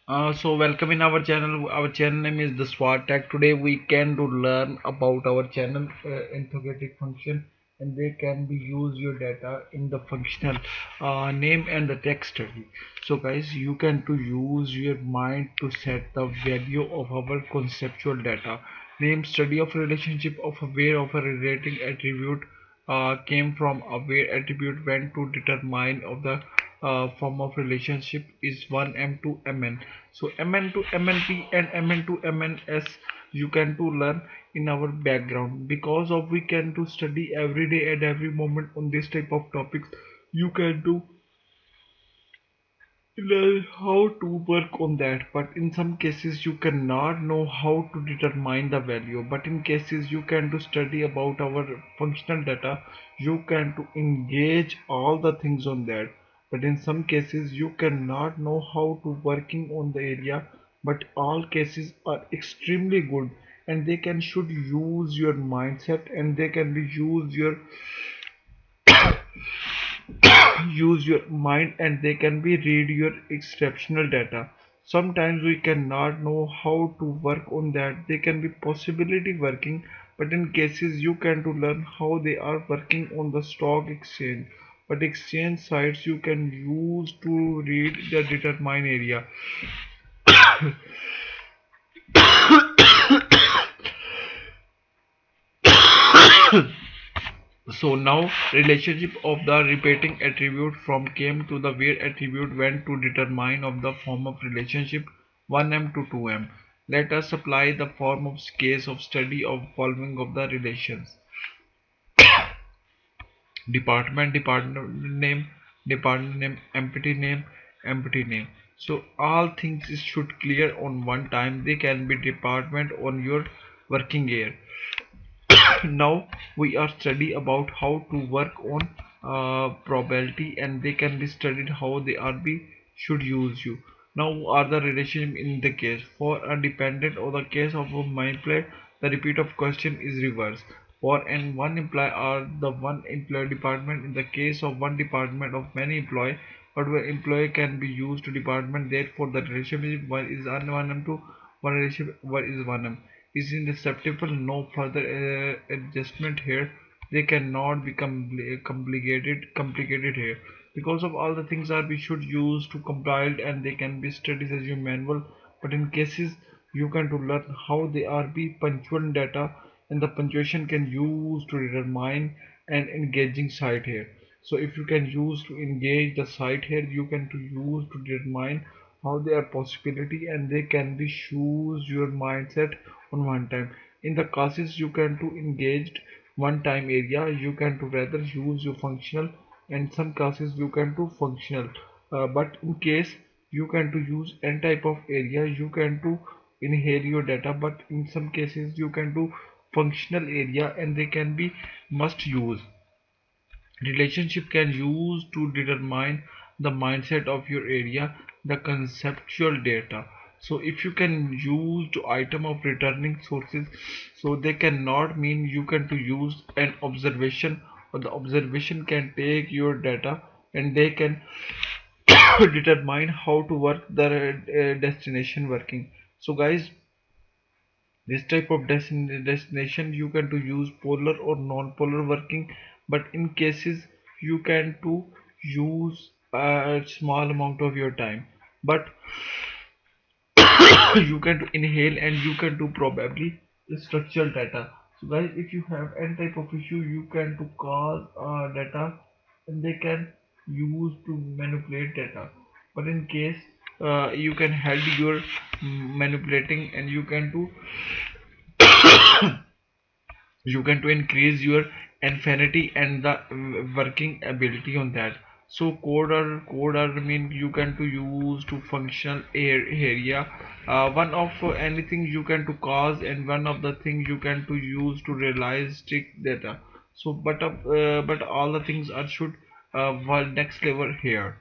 So welcome in our channel. Our channel name is Dasawar Tech. Today we can to learn about our channel interrogative function, and they can be use your data in the functional name and the text study. So guys, you can to use your mind to set the value of our conceptual data. Name study of relationship of a where of a relating attribute came from a where attribute went to determine of the form of relationship is 1m to mn. So mn to mnp and mn to mns you can to learn in our background, because of we can to study every day at every moment on this type of topics. You can do learn how to work on that, but in some cases you cannot know how to determine the value. But in cases you can to study about our functional data, you can to engage all the things on that. But in some cases you cannot know how to working on the area, but all cases are extremely good, and they can should use your mindset, and they can be use your use your mind, and they can be read your exceptional data. Sometimes we cannot know how to work on that. They can be possibility working, but in cases you can to learn how they are working on the stock exchange. But exchange sites you can use to read the determine area. So now relationship of the repeating attribute from came to the where attribute went to determine of the form of relationship 1m to 2m. Let us apply the form of case of study of following of the relations. Department name, empty name. So all things should clear on one time. They can be department on your working year. Now we are study about how to work on probability, and they can be studied how they are be should use you. Now are the relationship in the case for a dependent, or the case of a employee, the repeat of question is reverse. For and one employee are the one employee department. In the case of one department of many employee, but where employee can be used to department, therefore the relationship one is one m to one relationship one is 1m is indestructible. No further adjustment here. They cannot be complicated here, because of all the things are we should use to compiled, and they can be studied as your manual. But in cases you can to learn how they are be punctual data, and the punctuation can use to determine an engaging site here. So if you can use to engage the site here, you can to use to determine how they are possibility, and they can be choose your mindset on one time. In the cases you can to engaged one time area, you can to rather use your functional, and some cases you can to functional. But in case you can to use n type of area, you can to inherit your data. But in some cases you can do functional area, and they can be must use. Relationship can use to determine the mindset of your area, the conceptual data. So if you can use to item of returning sources, so they cannot mean you can to use an observation, or the observation can take your data, and they can determine how to work the destination working. So guys, this type of destination you can to use polar or non-polar working. But in cases you can to use a small amount of your time, but you can to inhale, and you can do probably structural data. So guys, if you have any type of issue, you can to cause data, and they can use to manipulate data. But in case you can help your manipulating, and you can to increase your infinity and the working ability on that. So code or mean you can to use to functional area, one of anything you can to cause, and one of the thing you can to use to realistic data. So but all the things are should next level here.